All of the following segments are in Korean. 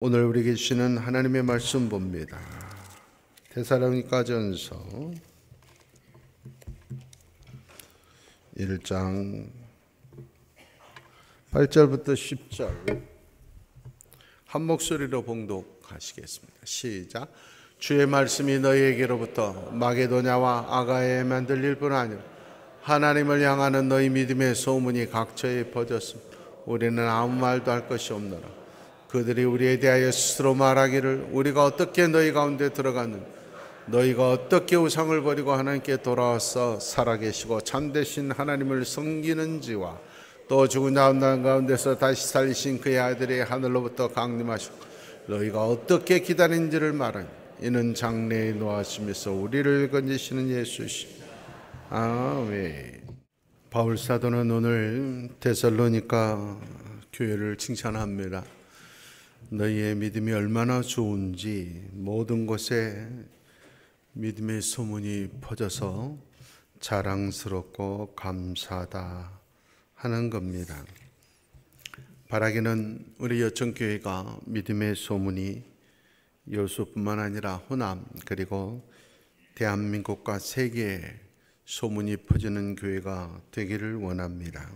오늘 우리에게 주시는 하나님의 말씀 봅니다. 데살로니가전서 1장 8절부터 10절 한 목소리로 봉독하시겠습니다. 시작. 주의 말씀이 너희에게로부터 마게도냐와 아가야에만 들릴 뿐 아니라 하나님을 향하는 너희 믿음의 소문이 각처에 퍼졌음. 우리는 아무 말도 할 것이 없노라. 그들이 우리에 대하여 스스로 말하기를 우리가 어떻게 너희 가운데 들어갔는지, 너희가 어떻게 우상을 버리고 하나님께 돌아와서 살아계시고 참되신 하나님을 섬기는지와 또 죽은 자 가운데서 다시 살리신 그의 아들이 하늘로부터 강림하시고 너희가 어떻게 기다린지를 말하니 이는 장래에 노하심에서 우리를 건지시는 예수시니. 아멘. 바울 사도는 오늘 데살로니가 교회를 칭찬합니다. 너희의 믿음이 얼마나 좋은지 모든 곳에 믿음의 소문이 퍼져서 자랑스럽고 감사하다 하는 겁니다. 바라기는 우리 여천교회가 믿음의 소문이 여수뿐만 아니라 호남 그리고 대한민국과 세계에 소문이 퍼지는 교회가 되기를 원합니다.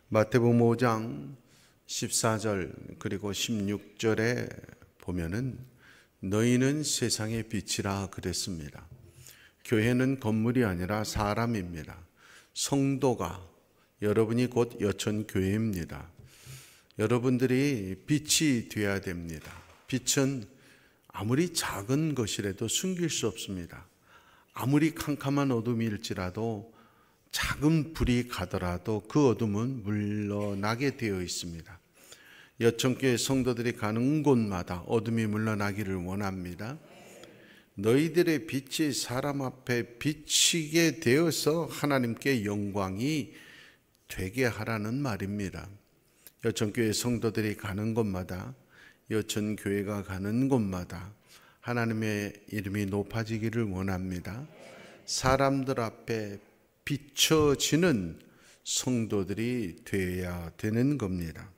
마태복음 5장 14절 그리고 16절에 보면은 너희는 세상의 빛이라 그랬습니다. 교회는 건물이 아니라 사람입니다. 성도가 여러분이 곧 여천교회입니다. 여러분들이 빛이 되어야 됩니다. 빛은 아무리 작은 것이라도 숨길 수 없습니다. 아무리 캄캄한 어둠일지라도 작은 불이 가더라도 그 어둠은 물러나게 되어 있습니다. 여천교회 성도들이 가는 곳마다 어둠이 물러나기를 원합니다. 너희들의 빛이 사람 앞에 비치게 되어서 하나님께 영광이 되게 하라는 말입니다. 여천교회 성도들이 가는 곳마다, 여천교회가 가는 곳마다 하나님의 이름이 높아지기를 원합니다. 사람들 앞에 비춰지는 성도들이 되어야 되는 겁니다.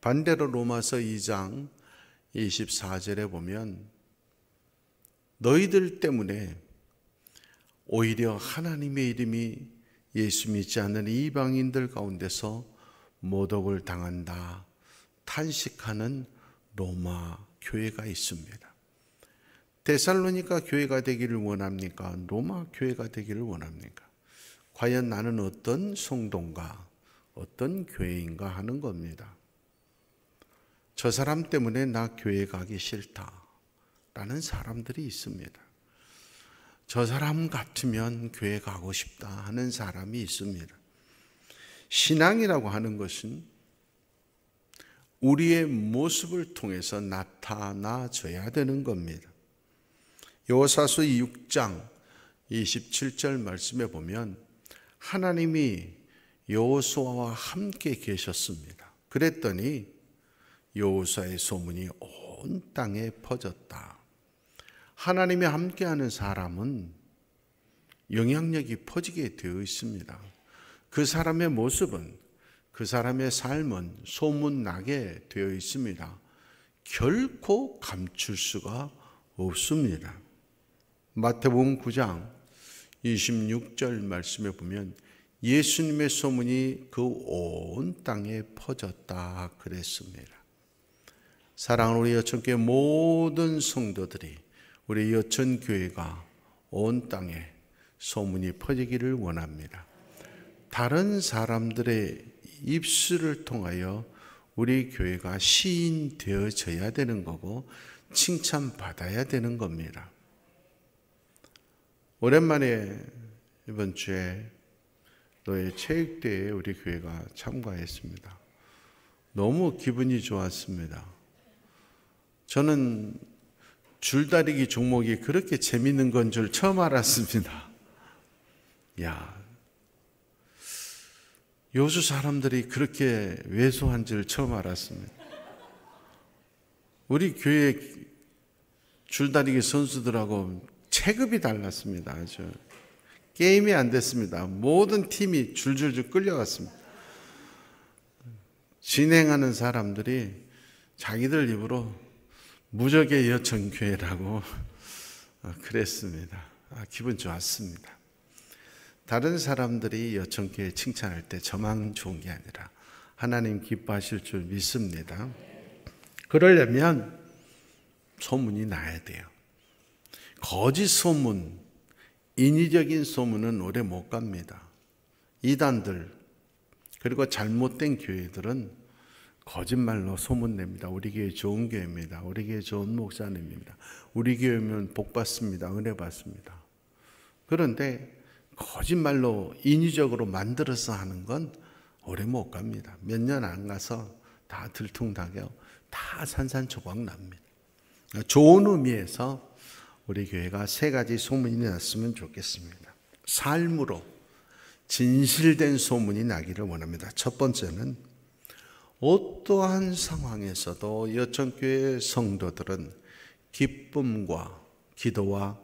반대로 로마서 2장 24절에 보면 너희들 때문에 오히려 하나님의 이름이 예수 믿지 않는 이방인들 가운데서 모독을 당한다 탄식하는 로마 교회가 있습니다. 데살로니가 교회가 되기를 원합니까? 로마 교회가 되기를 원합니까? 과연 나는 어떤 성도인가, 어떤 교회인가 하는 겁니다. 저 사람 때문에 나 교회 가기 싫다라는 사람들이 있습니다. 저 사람 같으면 교회 가고 싶다 하는 사람이 있습니다. 신앙이라고 하는 것은 우리의 모습을 통해서 나타나져야 되는 겁니다. 여호사서 6장 27절 말씀에 보면 하나님이 여호수아와 함께 계셨습니다. 그랬더니 여호수아의 소문이 온 땅에 퍼졌다. 하나님이 함께하는 사람은 영향력이 퍼지게 되어 있습니다. 그 사람의 모습은, 그 사람의 삶은 소문나게 되어 있습니다. 결코 감출 수가 없습니다. 마태복음 9장 26절 말씀에 보면 예수님의 소문이 그 온 땅에 퍼졌다 그랬습니다. 사랑하는 우리 여천교회 모든 성도들이 우리 여천교회가 온 땅에 소문이 퍼지기를 원합니다. 다른 사람들의 입술을 통하여 우리 교회가 시인되어져야 되는 거고 칭찬받아야 되는 겁니다. 오랜만에 이번 주에 노예 체육대회에 우리 교회가 참가했습니다. 너무 기분이 좋았습니다. 저는 줄다리기 종목이 그렇게 재밌는 건 줄 처음 알았습니다. 여수 사람들이 그렇게 왜소한 줄 처음 알았습니다. 우리 교회 줄다리기 선수들하고 체급이 달랐습니다. 아주 게임이 안 됐습니다. 모든 팀이 줄줄줄 끌려갔습니다. 진행하는 사람들이 자기들 입으로 무적의 여천교회라고 그랬습니다. 기분 좋았습니다. 다른 사람들이 여천교회 칭찬할 때 저만 좋은 게 아니라 하나님 기뻐하실 줄 믿습니다. 그러려면 소문이 나야 돼요. 거짓 소문, 인위적인 소문은 오래 못 갑니다. 이단들 그리고 잘못된 교회들은 거짓말로 소문냅니다. 우리 교회 좋은 교회입니다. 우리 교회 좋은 목사님입니다. 우리 교회면 복 받습니다. 은혜 받습니다. 그런데 거짓말로 인위적으로 만들어서 하는 건 오래 못 갑니다. 몇 년 안 가서 다 들통나게 다 산산조각 납니다. 좋은 의미에서 우리 교회가 세 가지 소문이 났으면 좋겠습니다. 삶으로 진실된 소문이 나기를 원합니다. 첫 번째는 어떠한 상황에서도 여천교회 성도들은 기쁨과 기도와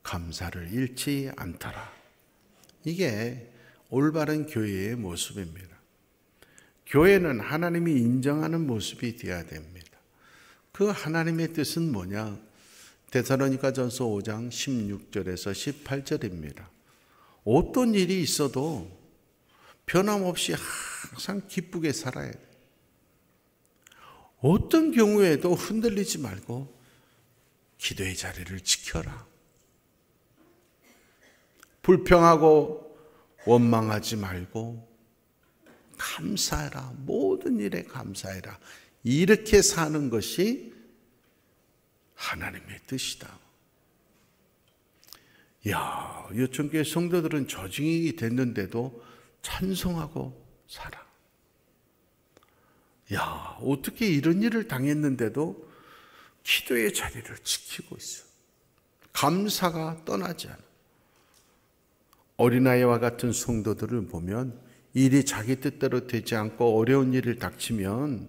감사를 잃지 않더라. 이게 올바른 교회의 모습입니다. 교회는 하나님이 인정하는 모습이 되어야 됩니다. 그 하나님의 뜻은 뭐냐? 데살로니가전서 5장 16절에서 18절입니다. 어떤 일이 있어도 변함없이 항상 기쁘게 살아야 돼요. 어떤 경우에도 흔들리지 말고 기도의 자리를 지켜라. 불평하고 원망하지 말고 감사해라. 모든 일에 감사해라. 이렇게 사는 것이 하나님의 뜻이다. 야, 여천교회 성도들은 저증이 됐는데도 찬송하고 살아. 야, 어떻게 이런 일을 당했는데도 기도의 자리를 지키고 있어. 감사가 떠나지 않아. 어린아이와 같은 성도들을 보면 일이 자기 뜻대로 되지 않고 어려운 일을 닥치면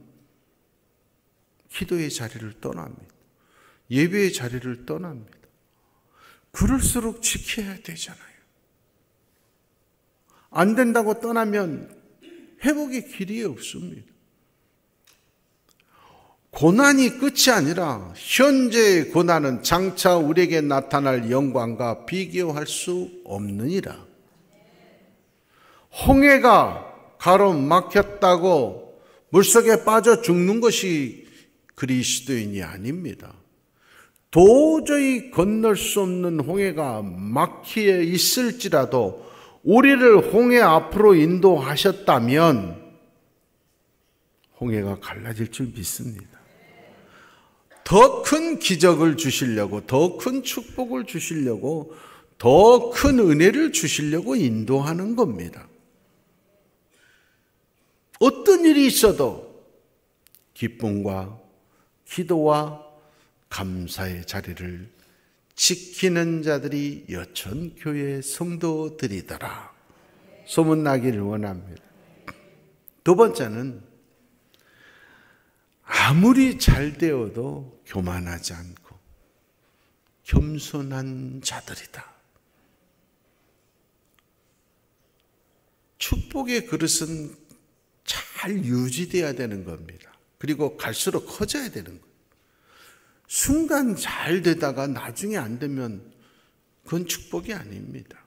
기도의 자리를 떠납니다. 예배의 자리를 떠납니다. 그럴수록 지켜야 되잖아요. 안 된다고 떠나면 회복의 길이 없습니다. 고난이 끝이 아니라 현재의 고난은 장차 우리에게 나타날 영광과 비교할 수 없느니라. 홍해가 가로막혔다고 물속에 빠져 죽는 것이 그리스도인이 아닙니다. 도저히 건널 수 없는 홍해가 막히어 있을지라도 우리를 홍해 앞으로 인도하셨다면 홍해가 갈라질 줄 믿습니다. 더 큰 기적을 주시려고, 더 큰 축복을 주시려고, 더 큰 은혜를 주시려고 인도하는 겁니다. 어떤 일이 있어도 기쁨과 기도와 감사의 자리를 지키는 자들이 여천교회 성도들이더라. 소문나기를 원합니다. 두 번째는 아무리 잘 되어도 교만하지 않고 겸손한 자들이다. 축복의 그릇은 잘 유지되어야 되는 겁니다. 그리고 갈수록 커져야 되는 거예요. 순간 잘 되다가 나중에 안 되면 그건 축복이 아닙니다.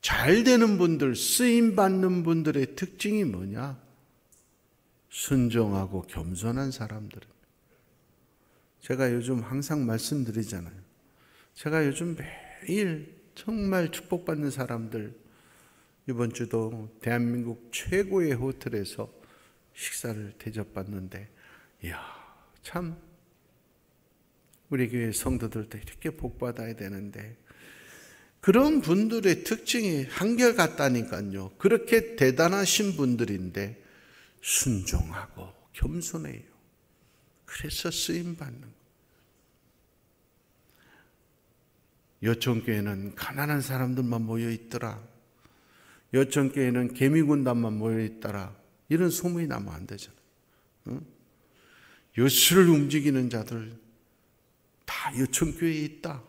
잘 되는 분들, 쓰임받는 분들의 특징이 뭐냐? 순종하고 겸손한 사람들은. 제가 요즘 항상 말씀드리잖아요. 제가 요즘 매일 정말 축복받는 사람들, 이번 주도 대한민국 최고의 호텔에서 식사를 대접받는데, 이야, 참 우리 교회 성도들도 이렇게 복받아야 되는데 그런 분들의 특징이 한결같다니까요. 그렇게 대단하신 분들인데 순종하고 겸손해요. 그래서 쓰임받는 거예요. 여천교회는 가난한 사람들만 모여있더라. 여천교회는 개미군단만 모여있더라. 이런 소문이 나면 안 되잖아요. 응? 여수를 움직이는 자들 다 여천교회에 있다.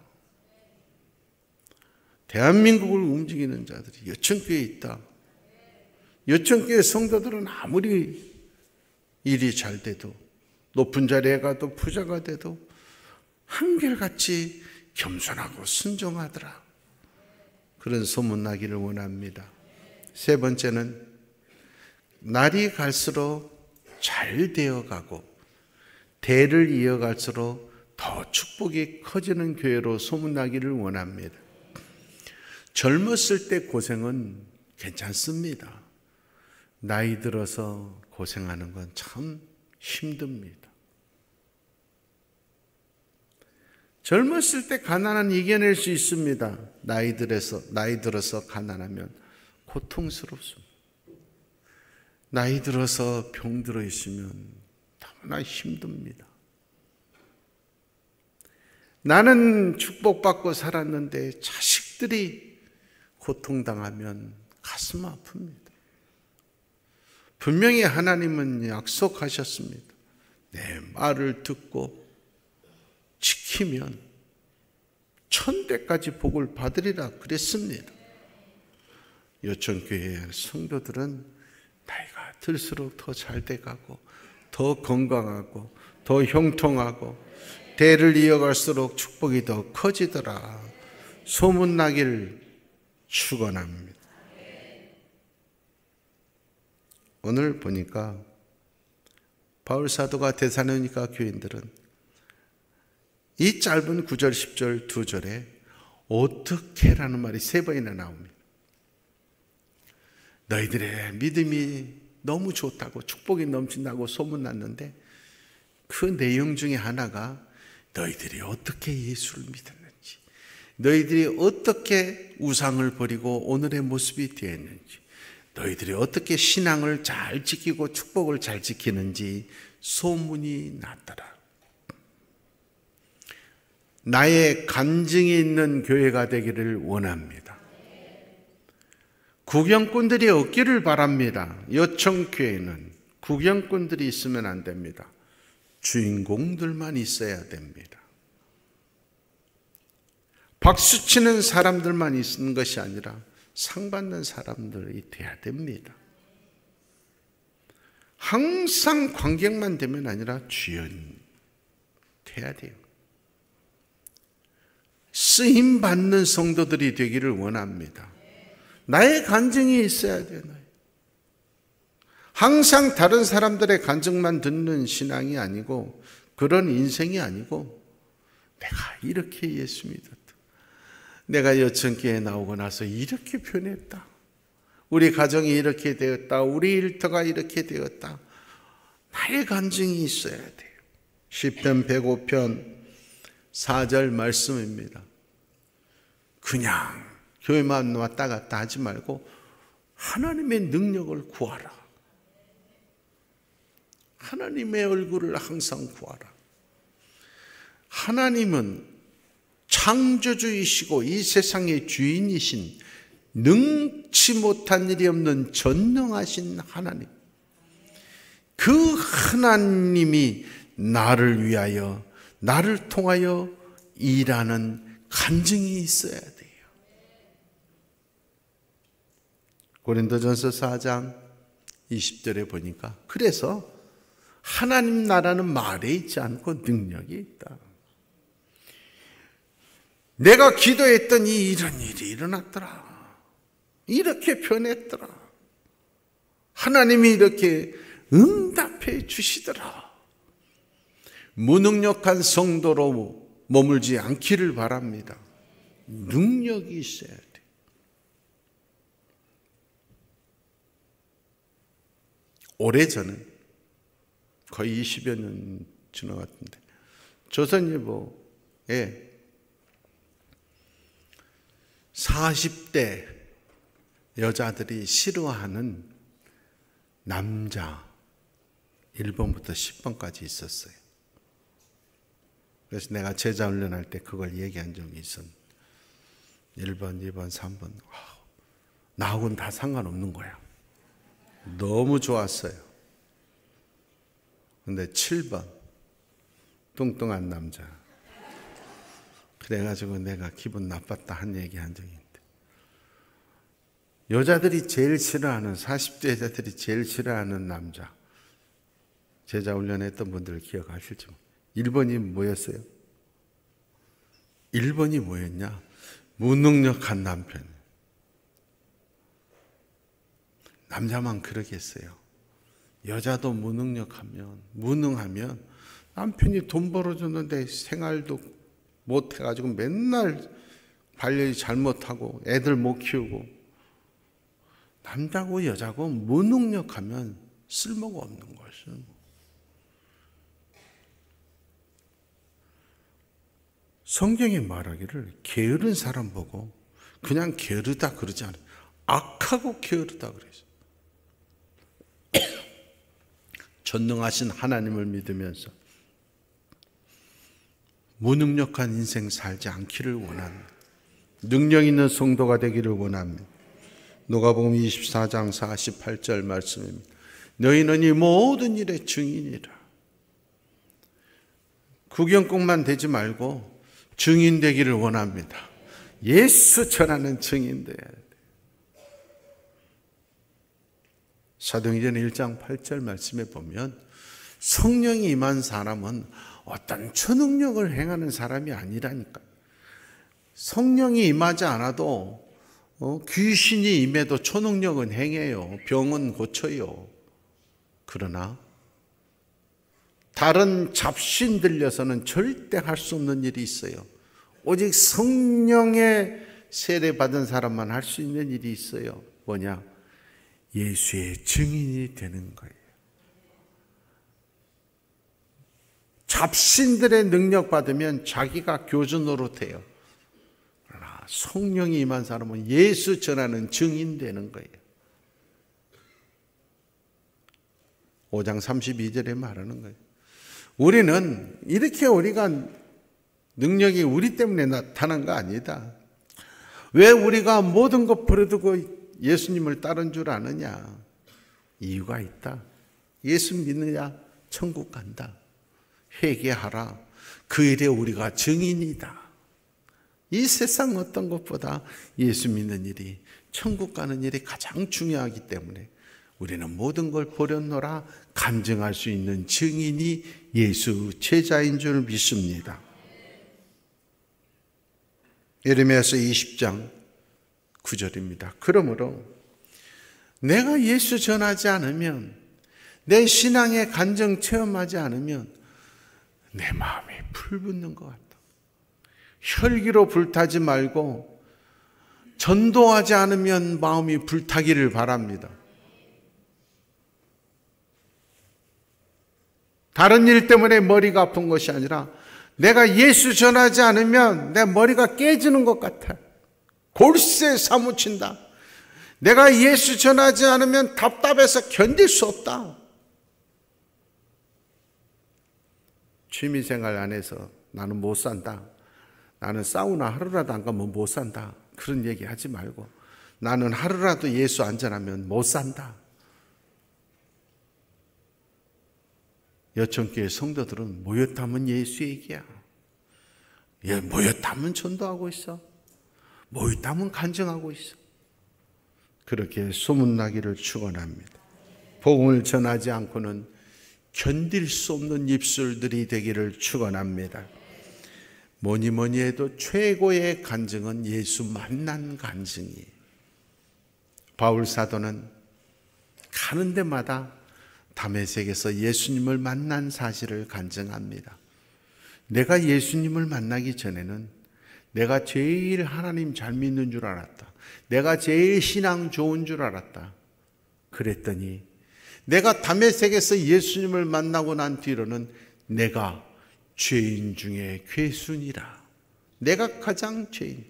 대한민국을 움직이는 자들이 여천교회에 있다. 여천교회 성도들은 아무리 일이 잘 돼도, 높은 자리에 가도, 부자가 돼도 한결같이 겸손하고 순종하더라. 그런 소문나기를 원합니다. 세 번째는 날이 갈수록 잘 되어가고 대를 이어갈수록 더 축복이 커지는 교회로 소문나기를 원합니다. 젊었을 때 고생은 괜찮습니다. 나이 들어서 고생하는 건 참 힘듭니다. 젊었을 때 가난은 이겨낼 수 있습니다. 나이 들어서 가난하면 고통스럽습니다. 나이 들어서 병들어 있으면 너무나 힘듭니다. 나는 축복받고 살았는데 자식들이 고통당하면 가슴 아픕니다. 분명히 하나님은 약속하셨습니다. 내 말을 듣고 지키면 1000배까지 복을 받으리라 그랬습니다. 요청교회 성도들은 나이가 들수록 더 잘 돼가고 더 건강하고 더 형통하고 대를 이어갈수록 축복이 더 커지더라 소문나기를 축원합니다. 오늘 보니까 바울 사도가 데살로니가 교인들은 이 짧은 9절 10절 2절에 어떻게라는 말이 3번이나 나옵니다. 너희들의 믿음이 너무 좋다고 축복이 넘친다고 소문났는데 그 내용 중에 하나가 너희들이 어떻게 예수를 믿었는지, 너희들이 어떻게 우상을 버리고 오늘의 모습이 되었는지, 너희들이 어떻게 신앙을 잘 지키고 축복을 잘 지키는지 소문이 났더라. 나의 간증이 있는 교회가 되기를 원합니다. 구경꾼들이 없기를 바랍니다. 요청교회는 구경꾼들이 있으면 안 됩니다. 주인공들만 있어야 됩니다. 박수치는 사람들만 있는 것이 아니라 상 받는 사람들이 돼야 됩니다. 항상 관객만 되면 아니라 주연 돼야 돼요. 쓰임 받는 성도들이 되기를 원합니다. 나의 간증이 있어야 돼요. 항상 다른 사람들의 간증만 듣는 신앙이 아니고 그런 인생이 아니고 내가 이렇게 예수 믿었다. 내가 여천교회에 나오고 나서 이렇게 변했다. 우리 가정이 이렇게 되었다. 우리 일터가 이렇게 되었다. 나의 간증이 있어야 돼요. 시편 105편 4절 말씀입니다. 그냥 교회만 왔다 갔다 하지 말고 하나님의 능력을 구하라. 하나님의 얼굴을 항상 구하라. 하나님은 창조주이시고 이 세상의 주인이신 능치 못한 일이 없는 전능하신 하나님. 그 하나님이 나를 위하여 나를 통하여 일하는 간증이 있어야 돼요. 고린도전서 4장 20절에 보니까 그래서 하나님 나라는 말에 있지 않고 능력이 있다. 내가 기도했더니 이런 일이 일어났더라. 이렇게 변했더라. 하나님이 이렇게 응답해 주시더라. 무능력한 성도로 머물지 않기를 바랍니다. 능력이 있어야 돼. 오래전에 거의 20여 년 지나갔는데 조선일보에 40대 여자들이 싫어하는 남자 1번부터 10번까지 있었어요. 그래서 내가 제자 훈련할 때 그걸 얘기한 적이 있었는데 1번, 2번, 3번 나하고는 다 상관없는 거야. 너무 좋았어요. 근데 7번 뚱뚱한 남자. 그래가지고 내가 기분 나빴다 한 얘기 한 적이 있는데 여자들이 제일 싫어하는 40대 여자들이 제일 싫어하는 남자 제자 훈련했던 분들 기억하실지. 1번이 뭐였어요? 1번이 뭐였냐? 무능력한 남편. 남자만 그러겠어요. 여자도 무능하면 남편이 돈 벌어줬는데 생활도 못해가지고 맨날 관리 잘못하고 애들 못 키우고. 남자고 여자고 무능력하면 쓸모가 없는 것은. 성경이 말하기를 게으른 사람 보고 그냥 게으르다 그러지 않아요. 악하고 게으르다 그랬어요. 전능하신 하나님을 믿으면서 무능력한 인생 살지 않기를 원합니다. 능력 있는 성도가 되기를 원합니다. 누가복음 24장 48절 말씀입니다. 너희는 이 모든 일의 증인이라. 구경꾼만 되지 말고 증인 되기를 원합니다. 예수 전하는 증인 돼야 돼. 사도행전 1장 8절 말씀에 보면 성령이 임한 사람은 어떤 초능력을 행하는 사람이 아니라니까. 성령이 임하지 않아도 귀신이 임해도 초능력은 행해요. 병은 고쳐요. 그러나 다른 잡신 들려서는 절대 할 수 없는 일이 있어요. 오직 성령의 세례받은 사람만 할 수 있는 일이 있어요. 뭐냐? 예수의 증인이 되는 거예요. 잡신들의 능력 받으면 자기가 교주 노릇해요. 그러나 성령이 임한 사람은 예수 전하는 증인 되는 거예요. 5장 32절에 말하는 거예요. 우리는 이렇게 우리가 능력이 우리 때문에 나타난 거 아니다. 왜 우리가 모든 것 버려두고 예수님을 따른 줄 아느냐? 이유가 있다. 예수 믿느냐? 천국 간다. 회개하라. 그 일에 우리가 증인이다. 이 세상 어떤 것보다 예수 믿는 일이, 천국 가는 일이 가장 중요하기 때문에 우리는 모든 걸 버렸노라 간증할 수 있는 증인이 예수 제자인 줄 믿습니다. 예레미야서 20장 9절입니다. 그러므로 내가 예수 전하지 않으면, 내 신앙의 간증 체험하지 않으면 내 마음이 불붙는 것 같다. 혈기로 불타지 말고 전도하지 않으면 마음이 불타기를 바랍니다. 다른 일 때문에 머리가 아픈 것이 아니라 내가 예수 전하지 않으면 내 머리가 깨지는 것 같아. 골세 사무친다. 내가 예수 전하지 않으면 답답해서 견딜 수 없다. 취미생활 안에서 나는 못 산다. 나는 사우나 하루라도 안 가면 못 산다. 그런 얘기 하지 말고 나는 하루라도 예수 안 전하면 못 산다. 여천교회 성도들은 모였다면 예수 얘기야. 모였다면 전도하고 있어. 모였다면 간증하고 있어. 그렇게 소문나기를 축원합니다. 복음을 전하지 않고는 견딜 수 없는 입술들이 되기를 축원합니다. 뭐니 해도 최고의 간증은 예수 만난 간증이에요. 바울 사도는 가는 데마다 다메섹에서 예수님을 만난 사실을 간증합니다. 내가 예수님을 만나기 전에는 내가 제일 하나님 잘 믿는 줄 알았다. 내가 제일 신앙 좋은 줄 알았다. 그랬더니 내가 다메섹에서 예수님을 만나고 난 뒤로는 내가 죄인 중에 괴순이라. 내가 가장 죄인.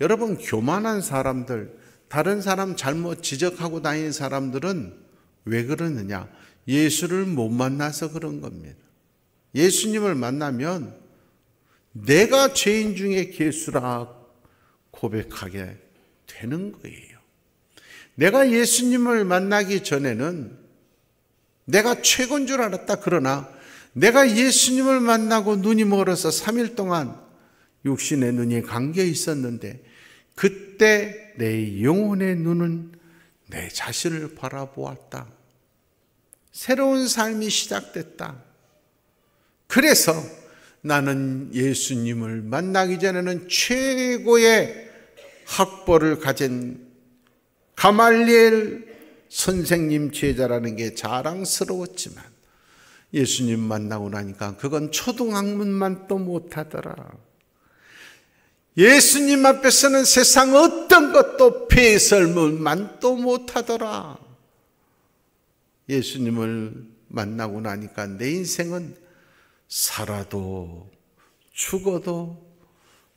여러분, 교만한 사람들, 다른 사람 잘못 지적하고 다니는 사람들은 왜 그러느냐? 예수를 못 만나서 그런 겁니다. 예수님을 만나면 내가 죄인 중에 괴수라 고백하게 되는 거예요. 내가 예수님을 만나기 전에는 내가 최고인 줄 알았다. 그러나 내가 예수님을 만나고 눈이 멀어서 3일 동안 육신의 눈이 감겨 있었는데 그때 내 영혼의 눈은 내 자신을 바라보았다. 새로운 삶이 시작됐다. 그래서 나는 예수님을 만나기 전에는 최고의 학벌을 가진 가말리엘 선생님 제자라는 게 자랑스러웠지만 예수님 만나고 나니까 그건 초등학문만도 못하더라. 예수님 앞에서는 세상 어떤 것도 배설물만도 못하더라. 예수님을 만나고 나니까 내 인생은 살아도 죽어도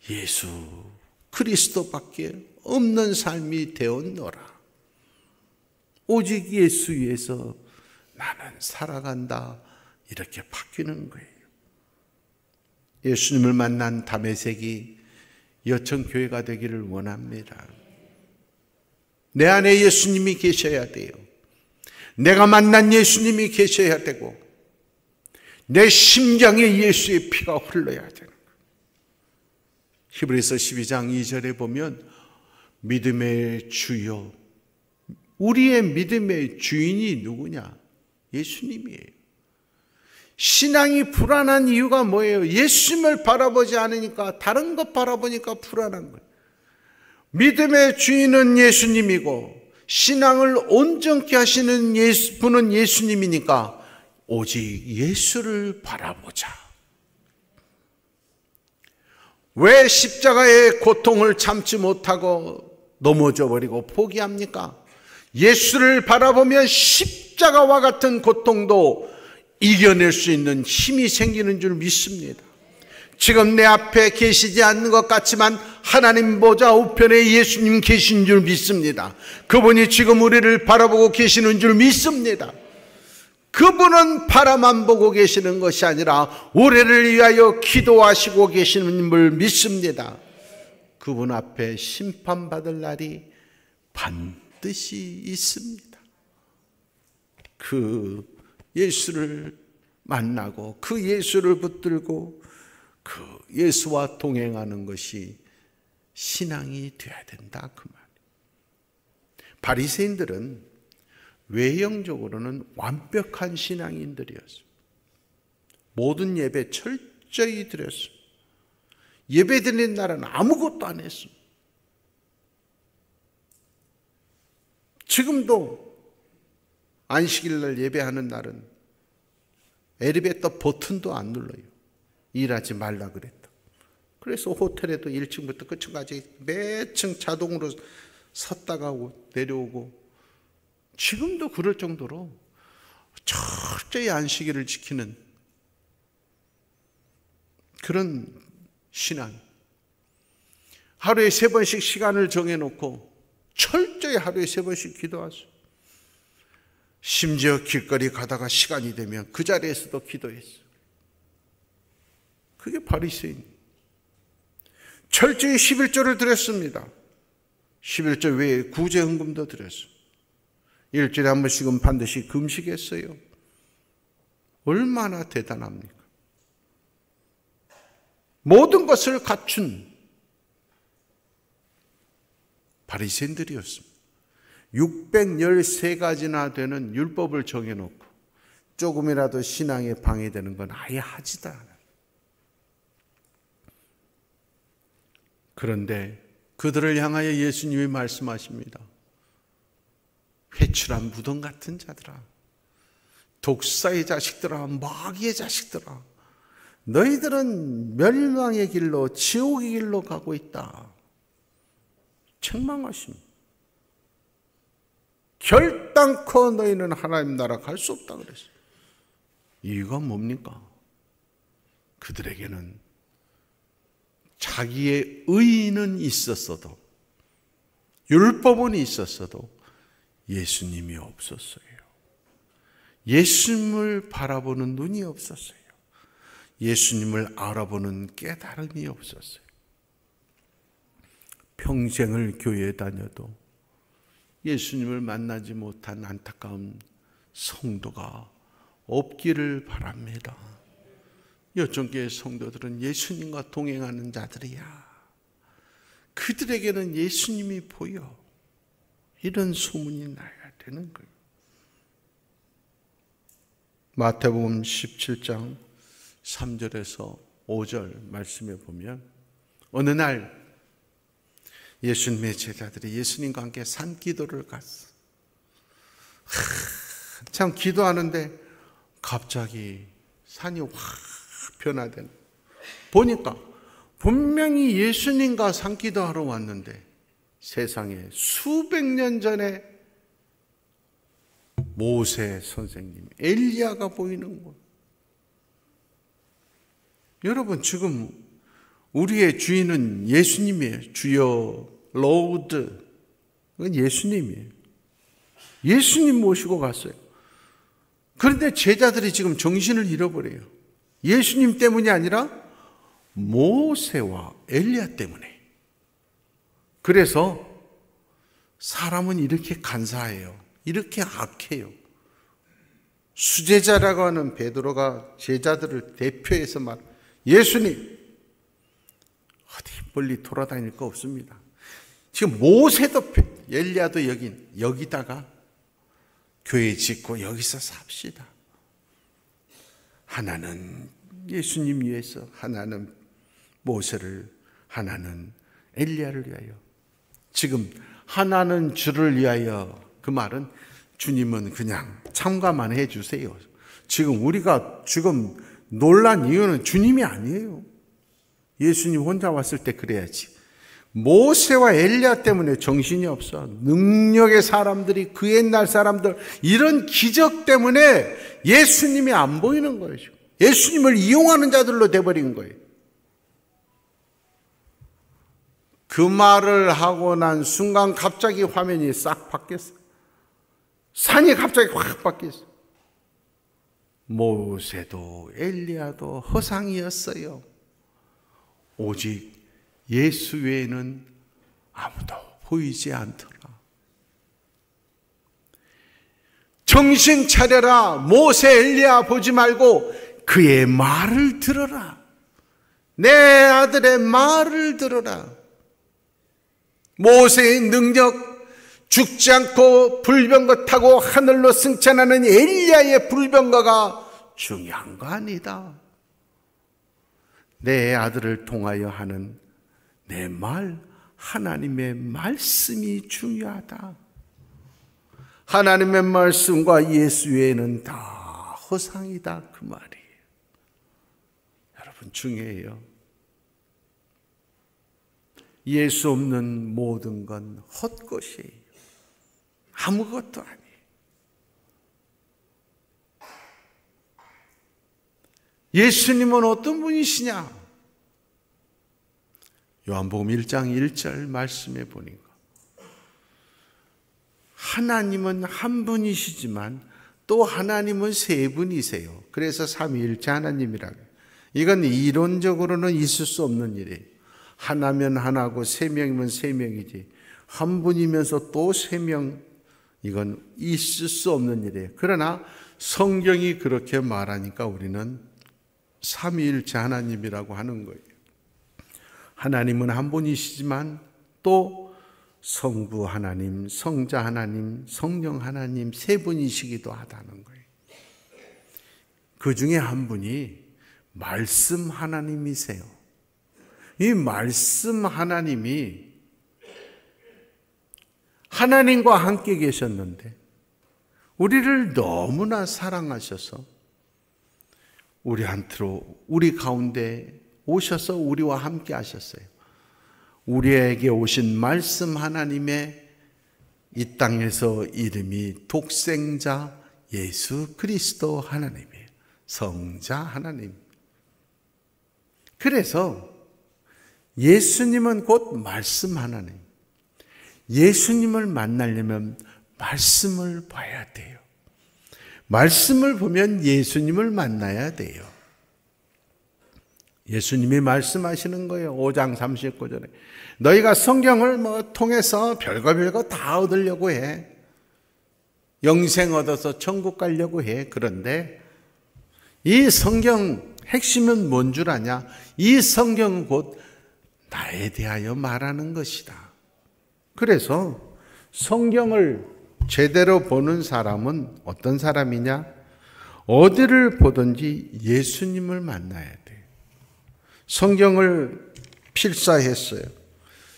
예수 그리스도밖에 없는 삶이 되었노라. 오직 예수 위에서 나는 살아간다. 이렇게 바뀌는 거예요. 예수님을 만난 다메섹이 여천교회가 되기를 원합니다. 내 안에 예수님이 계셔야 돼요. 내가 만난 예수님이 계셔야 되고 내 심장에 예수의 피가 흘러야 되는 거예요. 히브리서 12장 2절에 보면 믿음의 주요, 우리의 믿음의 주인이 누구냐? 예수님이에요. 신앙이 불안한 이유가 뭐예요? 예수님을 바라보지 않으니까, 다른 것 바라보니까 불안한 거예요. 믿음의 주인은 예수님이고 신앙을 온전케 하시는 분은 예수님이니까 오직 예수를 바라보자. 왜 십자가의 고통을 참지 못하고 넘어져 버리고 포기합니까? 예수를 바라보면 십자가와 같은 고통도 이겨낼 수 있는 힘이 생기는 줄 믿습니다. 지금 내 앞에 계시지 않는 것 같지만 하나님 보좌 우편에 예수님 계신 줄 믿습니다. 그분이 지금 우리를 바라보고 계시는 줄 믿습니다. 그분은 바라만 보고 계시는 것이 아니라 우리를 위하여 기도하시고 계시는 줄 믿습니다. 그분 앞에 심판받을 날이 반드시 있습니다. 그 예수를 만나고 그 예수를 붙들고 그 예수와 동행하는 것이 신앙이 되어야 된다, 그 말이에요. 바리새인들은 외형적으로는 완벽한 신앙인들이었어요. 모든 예배 철저히 드렸어요. 예배 드리는 날은 아무것도 안 했어요. 지금도 안식일날 예배하는 날은 엘리베이터 버튼도 안 눌러요. 일하지 말라 그랬다. 그래서 호텔에도 1층부터 끝층까지 매층 자동으로 섰다가 내려오고, 지금도 그럴 정도로 철저히 안식일을 지키는 그런 신앙. 하루에 3번씩 시간을 정해놓고 철저히 하루에 3번씩 기도하세요. 심지어 길거리 가다가 시간이 되면 그 자리에서도 기도했어요. 그게 바리새인. 철저히 11조를 드렸습니다. 11조 외에 구제헌금도 드렸어요. 일주일에 한 번씩은 반드시 금식했어요. 얼마나 대단합니까? 모든 것을 갖춘 바리새인들이었습니다. 613가지나 되는 율법을 정해놓고 조금이라도 신앙에 방해되는 건 아예 하지도 않아요. 그런데 그들을 향하여 예수님이 말씀하십니다. 회출한 무덤 같은 자들아, 독사의 자식들아, 마귀의 자식들아, 너희들은 멸망의 길로, 지옥의 길로 가고 있다. 책망하십니다. 결단코 너희는 하나님 나라 갈 수 없다 그랬어요. 이유가 뭡니까? 그들에게는 자기의 의의는 있었어도, 율법은 있었어도 예수님이 없었어요. 예수님을 바라보는 눈이 없었어요. 예수님을 알아보는 깨달음이 없었어요. 평생을 교회에 다녀도 예수님을 만나지 못한 안타까운 성도가 없기를 바랍니다. 여천교회 성도들은 예수님과 동행하는 자들이야. 그들에게는 예수님이 보여. 이런 소문이 나야 되는 거예요. 마태복음 17장 3절에서 5절 말씀에 보면 어느 날 예수님의 제자들이 예수님과 함께 산기도를 갔어. 참 기도하는데 갑자기 산이 확 변화되는. 보니까 분명히 예수님과 산기도하러 왔는데 세상에 수백 년 전에 모세 선생님, 엘리야가 보이는 거예요. 여러분, 지금 우리의 주인은 예수님이에요. 주여, 로드. 그건 예수님이에요. 예수님 모시고 갔어요. 그런데 제자들이 지금 정신을 잃어버려요. 예수님 때문이 아니라 모세와 엘리야 때문에. 그래서 사람은 이렇게 간사해요. 이렇게 악해요. 수제자라고 하는 베드로가 제자들을 대표해서 말, 예수님 어디 멀리 돌아다닐 거 없습니다. 지금 모세도 엘리야도 여기다가 교회 짓고 여기서 삽시다. 하나는 예수님 위해서, 하나는 모세를, 하나는 엘리야를 위하여. 지금 하나는 주를 위하여, 그 말은 주님은 그냥 참가만 해주세요. 지금 우리가 지금 놀란 이유는 주님이 아니에요. 예수님 혼자 왔을 때 그래야지. 모세와 엘리야 때문에 정신이 없어. 능력의 사람들이, 그 옛날 사람들, 이런 기적 때문에 예수님이 안 보이는 거예요. 예수님을 이용하는 자들로 돼버린 거예요. 그 말을 하고 난 순간 갑자기 화면이 싹 바뀌었어요. 산이 갑자기 확 바뀌었어요. 모세도 엘리야도 허상이었어요. 오직 예수 외에는 아무도 보이지 않더라. 정신 차려라. 모세 엘리야 보지 말고 그의 말을 들어라. 내 아들의 말을 들어라. 모세의 능력, 죽지 않고 불병거 타고 하늘로 승천하는 엘리야의 불병거가 중요한 거 아니다. 내 아들을 통하여 하는 내 말, 하나님의 말씀이 중요하다. 하나님의 말씀과 예수 외에는 다 허상이다, 그 말이에요. 여러분, 중요해요. 예수 없는 모든 건 헛것이에요. 아무것도 아니에요. 예수님은 어떤 분이시냐? 요한복음 1장 1절 말씀에 보니까 하나님은 한 분이시지만 또 하나님은 세 분이세요. 그래서 삼위일체 하나님이라고. 이건 이론적으로는 있을 수 없는 일이에요. 하나면 하나고 세 명이면 세 명이지, 한 분이면서 또 세 명, 이건 있을 수 없는 일이에요. 그러나 성경이 그렇게 말하니까 우리는 삼위일체 하나님이라고 하는 거예요. 하나님은 한 분이시지만 또 성부 하나님, 성자 하나님, 성령 하나님 세 분이시기도 하다는 거예요. 그 중에 한 분이 말씀 하나님이세요. 이 말씀 하나님이 하나님과 함께 계셨는데 우리를 너무나 사랑하셔서 우리 가운데 오셔서 우리와 함께 하셨어요. 우리에게 오신 말씀 하나님의 이 땅에서 이름이 독생자 예수 그리스도 하나님이에요. 성자 하나님. 그래서 예수님은 곧 말씀 하나님. 예수님을 만나려면 말씀을 봐야 돼요. 말씀을 보면 예수님을 만나야 돼요. 예수님이 말씀하시는 거예요. 5장 39절에. 너희가 성경을 통해서 별거 다 얻으려고 해. 영생 얻어서 천국 가려고 해. 그런데 이 성경 핵심은 뭔 줄 아냐? 이 성경은 곧 나에 대하여 말하는 것이다. 그래서 성경을 제대로 보는 사람은 어떤 사람이냐? 어디를 보든지 예수님을 만나야 돼요. 성경을 필사했어요.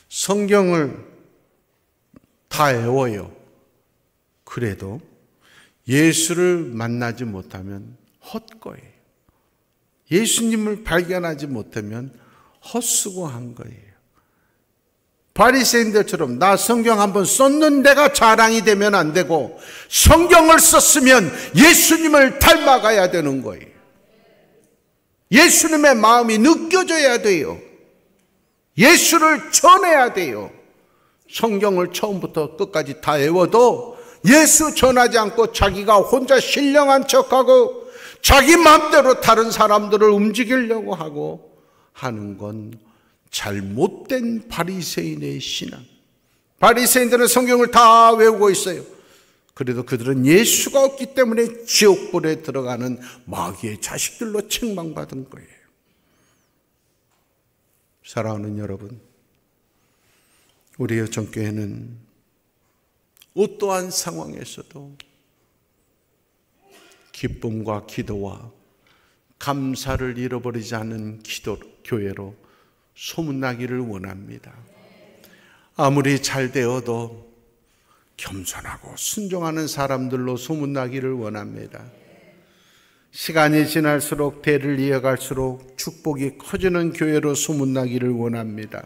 성경을 다 외워요. 그래도 예수를 만나지 못하면 헛거예요. 예수님을 발견하지 못하면 헛수고한 거예요. 바리새인들처럼 나 성경 한번 썼는 데가 자랑이 되면 안 되고, 성경을 썼으면 예수님을 닮아가야 되는 거예요. 예수님의 마음이 느껴져야 돼요. 예수를 전해야 돼요. 성경을 처음부터 끝까지 다 외워도 예수 전하지 않고 자기가 혼자 신령한 척하고 자기 마음대로 다른 사람들을 움직이려고 하고 하는 건 잘못된 바리새인의 신앙. 바리새인들은 성경을 다 외우고 있어요. 그래도 그들은 예수가 없기 때문에 지옥불에 들어가는 마귀의 자식들로 책망받은 거예요. 사랑하는 여러분, 우리 여정교회는 어떠한 상황에서도 기쁨과 기도와 감사를 잃어버리지 않는 교회로 소문나기를 원합니다. 아무리 잘 되어도 겸손하고 순종하는 사람들로 소문나기를 원합니다. 시간이 지날수록 대를 이어갈수록 축복이 커지는 교회로 소문나기를 원합니다.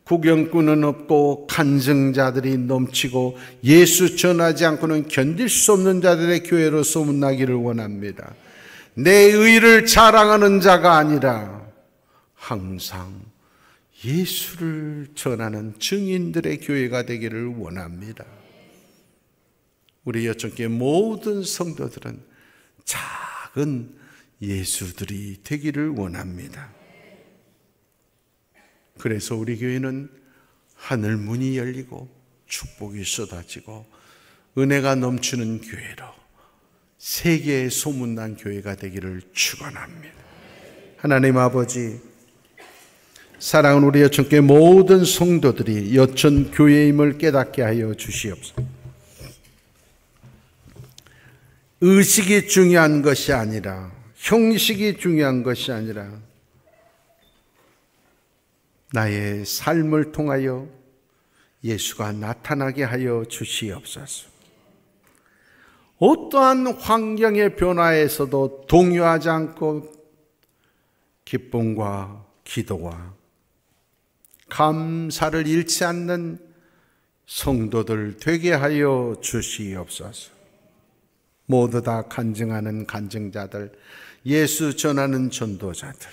구경꾼은 없고 간증자들이 넘치고 예수 전하지 않고는 견딜 수 없는 자들의 교회로 소문나기를 원합니다. 내 의를 자랑하는 자가 아니라 항상 예수를 전하는 증인들의 교회가 되기를 원합니다. 우리 여천교회 모든 성도들은 작은 예수들이 되기를 원합니다. 그래서 우리 교회는 하늘 문이 열리고 축복이 쏟아지고 은혜가 넘치는 교회로 세계에 소문난 교회가 되기를 축원합니다. 하나님 아버지, 사랑하는 우리 여천교회 모든 성도들이 여천 교회임을 깨닫게 하여 주시옵소서. 의식이 중요한 것이 아니라, 형식이 중요한 것이 아니라 나의 삶을 통하여 예수가 나타나게 하여 주시옵소서. 어떠한 환경의 변화에서도 동요하지 않고 기쁨과 기도와 감사를 잃지 않는 성도들 되게 하여 주시옵소서. 모두 다 간증하는 간증자들, 예수 전하는 전도자들,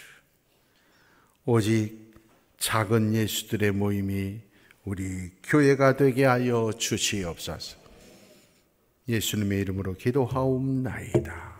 오직 작은 예수들의 모임이 우리 교회가 되게 하여 주시옵소서. 예수님의 이름으로 기도하옵나이다.